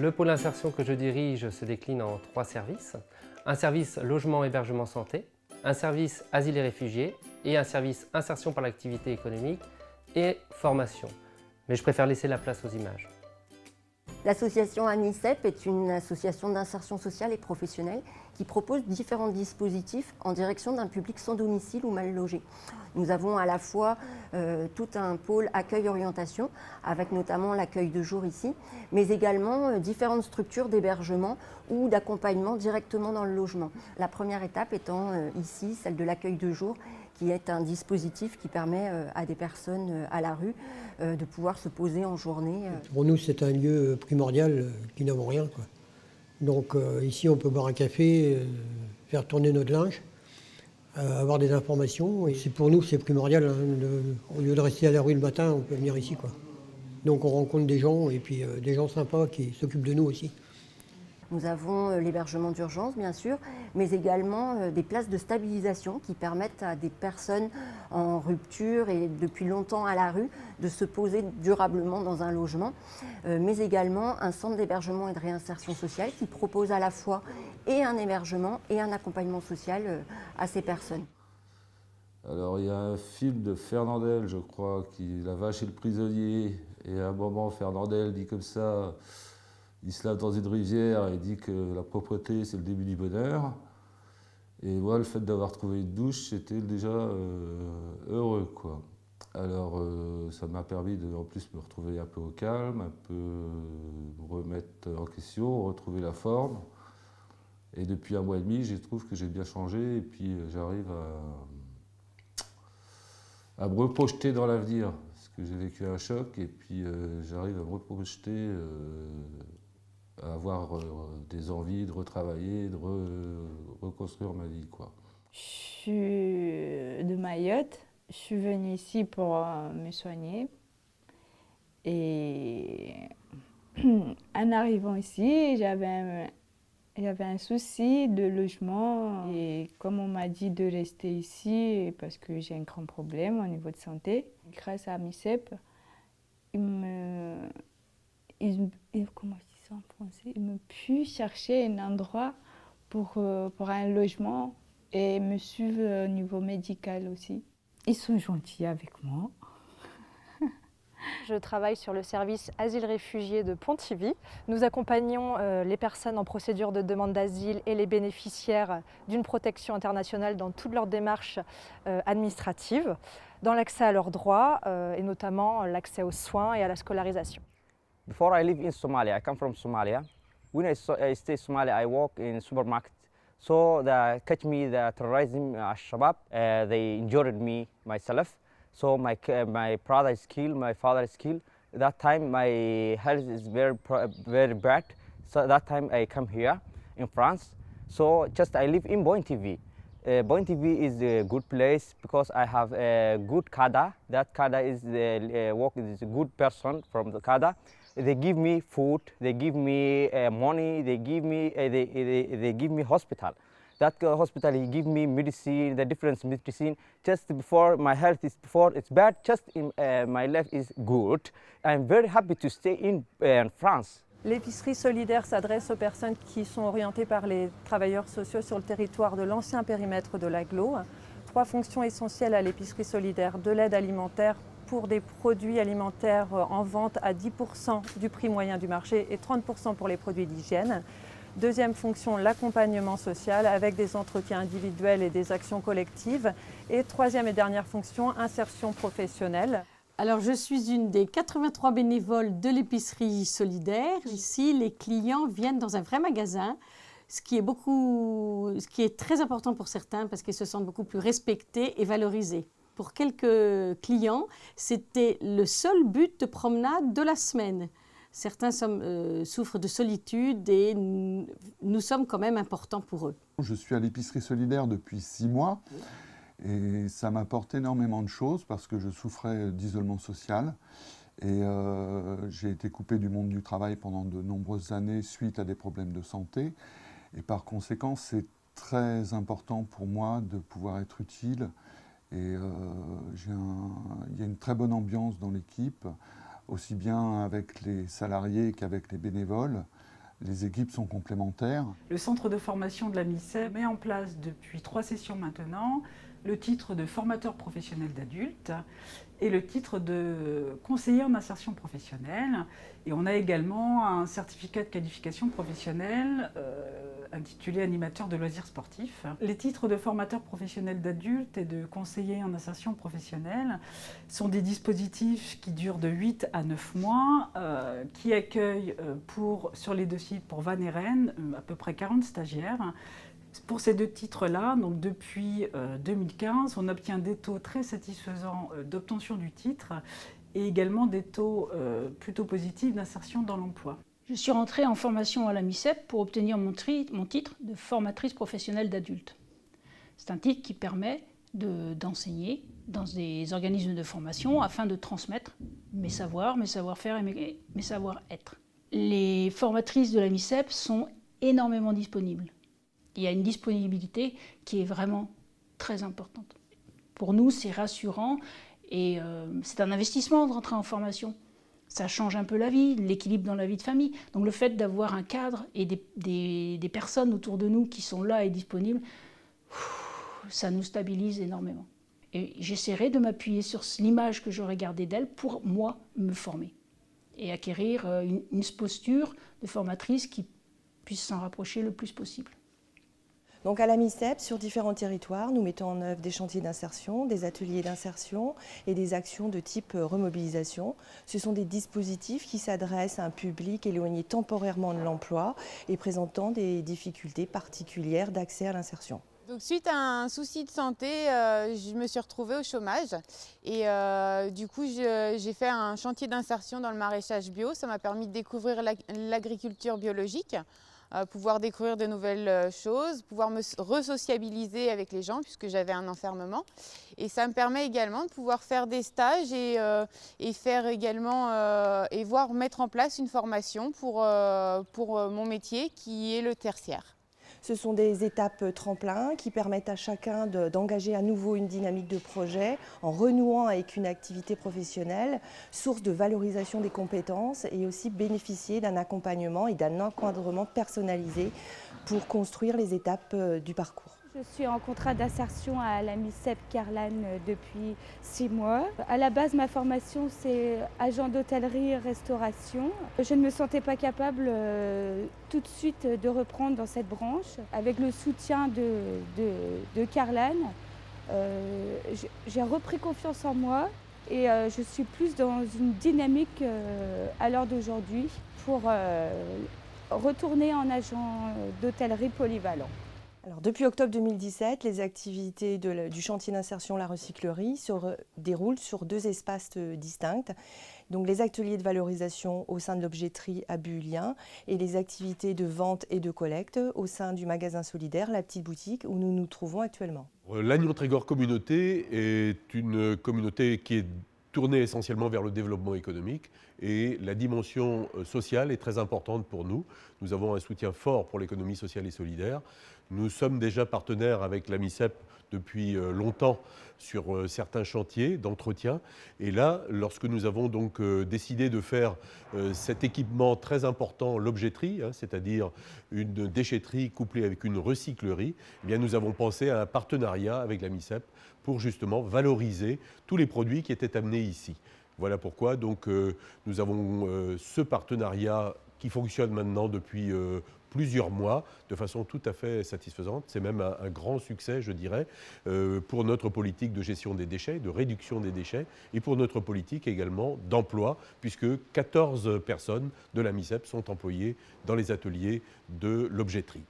Le pôle insertion que je dirige se décline en 3 services. Un service logement, hébergement, santé, un service asile et réfugiés et un service insertion par l'activité économique et formation. Mais je préfère laisser la place aux images. L'association ANICEP est une association d'insertion sociale et professionnelle qui propose différents dispositifs en direction d'un public sans domicile ou mal logé. Nous avons à la fois tout un pôle accueil-orientation, avec notamment l'accueil de jour ici, mais également différentes structures d'hébergement ou d'accompagnement directement dans le logement. La première étape étant ici celle de l'accueil de jour, qui est un dispositif qui permet à des personnes à la rue de pouvoir se poser en journée. Pour nous, c'est un lieu primordial qui n'avons rien, quoi. Donc ici, on peut boire un café, faire tourner notre linge, avoir des informations. Et pour nous, c'est primordial. Hein, au lieu de rester à la rue le matin, on peut venir ici, quoi. Donc on rencontre des gens, et puis des gens sympas qui s'occupent de nous aussi. Nous avons l'hébergement d'urgence, bien sûr, mais également des places de stabilisation qui permettent à des personnes en rupture et depuis longtemps à la rue de se poser durablement dans un logement, mais également un centre d'hébergement et de réinsertion sociale qui propose à la fois et un hébergement et un accompagnement social à ces personnes. Alors il y a un film de Fernandel, je crois, qui La vache et le prisonnier, et à un moment Fernandel dit comme ça, il se lave dans une rivière et dit que la propreté c'est le début du bonheur. Et moi, le fait d'avoir trouvé une douche, c'était déjà heureux, quoi. Alors ça m'a permis de en plus me retrouver un peu au calme, un peu me remettre en question, retrouver la forme. Et depuis 1 mois et demi, je trouve que j'ai bien changé et puis j'arrive à me reprojeter dans l'avenir. Parce que j'ai vécu un choc et puis j'arrive à me reprojeter, à avoir des envies de retravailler, de reconstruire ma vie, quoi. Je suis de Mayotte. Je suis venue ici pour me soigner. Et en arrivant ici, j'avais un souci de logement. Et comme on m'a dit de rester ici, parce que j'ai un grand problème au niveau de santé, grâce à ANICEP, comment je dis ça en français, ils me pu chercher un endroit pour un logement et me suivre au niveau médical aussi. Ils sont gentils avec moi. Je travaille sur le service Asile Réfugiés de Pontivy. Nous accompagnons les personnes en procédure de demande d'asile et les bénéficiaires d'une protection internationale dans toutes leurs démarches administratives, dans l'accès à leurs droits et notamment l'accès aux soins et à la scolarisation. Before I live in Somalia, I come from Somalia. When I stay in Somalia, I work in supermarket. So they catch me the terrorism, Shabab. They injured me myself. So my brother is killed, my father is killed. That time my health is very bad. So that time I come here in France. So just I live in Pontivy. Pontivy is a good place because I have a good CADA. That CADA is work is a good person from the CADA. They give me food, they give me money, they give me hospital. That hospital he give me medicine, the different medicine. Just before my health is it's bad, just my life is good. I'm very happy to stay in France. L'épicerie solidaire s'adresse aux personnes qui sont orientées par les travailleurs sociaux sur le territoire de l'ancien périmètre de l'agglo. 3 fonctions essentielles à l'épicerie solidaire: de l'aide alimentaire pour des produits alimentaires en vente à 10% du prix moyen du marché et 30% pour les produits d'hygiène. Deuxième fonction, l'accompagnement social avec des entretiens individuels et des actions collectives. Et troisième et dernière fonction, insertion professionnelle. Alors, je suis une des 83 bénévoles de l'épicerie solidaire. Ici, les clients viennent dans un vrai magasin, ce qui est très important pour certains parce qu'ils se sentent beaucoup plus respectés et valorisés. Pour quelques clients, c'était le seul but de promenade de la semaine. Certains souffrent de solitude et nous sommes quand même importants pour eux. Je suis à l'épicerie solidaire depuis 6 mois et ça m'apporte énormément de choses parce que je souffrais d'isolement social et j'ai été coupé du monde du travail pendant de nombreuses années suite à des problèmes de santé. Et par conséquent, c'est très important pour moi de pouvoir être utile. Et il y a une très bonne ambiance dans l'équipe, aussi bien avec les salariés qu'avec les bénévoles. Les équipes sont complémentaires. Le centre de formation de la MICEP met en place depuis 3 sessions maintenant le titre de formateur professionnel d'adultes et le titre de conseiller en insertion professionnelle. Et on a également un certificat de qualification professionnelle intitulé animateur de loisirs sportifs. Les titres de formateur professionnel d'adultes et de conseiller en insertion professionnelle sont des dispositifs qui durent de 8 à 9 mois, qui accueillent sur les 2 sites pour Vannes et Rennes à peu près 40 stagiaires. Pour ces 2 titres-là, donc depuis 2015, on obtient des taux très satisfaisants d'obtention du titre et également des taux plutôt positifs d'insertion dans l'emploi. Je suis rentrée en formation à la MICEP pour obtenir mon titre de formatrice professionnelle d'adultes. C'est un titre qui permet d'enseigner dans des organismes de formation afin de transmettre mes savoirs, mes savoir-faire et mes savoir-être. Les formatrices de la MICEP sont énormément disponibles. Il y a une disponibilité qui est vraiment très importante. Pour nous, c'est rassurant et c'est un investissement de rentrer en formation. Ça change un peu la vie, l'équilibre dans la vie de famille. Donc le fait d'avoir un cadre et des personnes autour de nous qui sont là et disponibles, ça nous stabilise énormément. Et j'essaierai de m'appuyer sur l'image que j'aurais gardée d'elle pour, moi, me former et acquérir une posture de formatrice qui puisse s'en rapprocher le plus possible. Donc à la MICEP, sur différents territoires, nous mettons en œuvre des chantiers d'insertion, des ateliers d'insertion et des actions de type remobilisation. Ce sont des dispositifs qui s'adressent à un public éloigné temporairement de l'emploi et présentant des difficultés particulières d'accès à l'insertion. Donc, suite à un souci de santé, je me suis retrouvée au chômage et du coup j'ai fait un chantier d'insertion dans le maraîchage bio. Ça m'a permis de découvrir l'agriculture biologique. Pouvoir découvrir de nouvelles choses, pouvoir me resociabiliser avec les gens puisque j'avais un enfermement. Et ça me permet également de pouvoir faire des stages et faire également et voir mettre en place une formation pour mon métier qui est le tertiaire. Ce sont des étapes tremplins qui permettent à chacun d'engager à nouveau une dynamique de projet en renouant avec une activité professionnelle, source de valorisation des compétences et aussi bénéficier d'un accompagnement et d'un encadrement personnalisé pour construire les étapes du parcours. Je suis en contrat d'insertion à la MICEP Carlane depuis 6 mois. À la base, ma formation, c'est agent d'hôtellerie et restauration. Je ne me sentais pas capable tout de suite de reprendre dans cette branche. Avec le soutien de Carlane, j'ai repris confiance en moi et je suis plus dans une dynamique à l'heure d'aujourd'hui pour retourner en agent d'hôtellerie polyvalent. Alors, depuis octobre 2017, les activités du chantier d'insertion La Recyclerie se déroulent sur 2 espaces distincts. Donc les ateliers de valorisation au sein de l'objetterie à Bullien et les activités de vente et de collecte au sein du magasin solidaire La Petite Boutique où nous nous trouvons actuellement. Lannion Trégor Communauté est une communauté qui est tournée essentiellement vers le développement économique et la dimension sociale est très importante pour nous. Nous avons un soutien fort pour l'économie sociale et solidaire. Nous sommes déjà partenaires avec la MICEP depuis longtemps sur certains chantiers d'entretien. Et là, lorsque nous avons donc décidé de faire cet équipement très important, l'objetterie, c'est-à-dire une déchetterie couplée avec une recyclerie, eh bien, nous avons pensé à un partenariat avec la MICEP pour justement valoriser tous les produits qui étaient amenés ici. Voilà pourquoi donc, nous avons ce partenariat qui fonctionne maintenant depuis plusieurs mois de façon tout à fait satisfaisante. C'est même un grand succès, je dirais, pour notre politique de gestion des déchets, de réduction des déchets, et pour notre politique également d'emploi, puisque 14 personnes de la MICEP sont employées dans les ateliers de l'objetterie.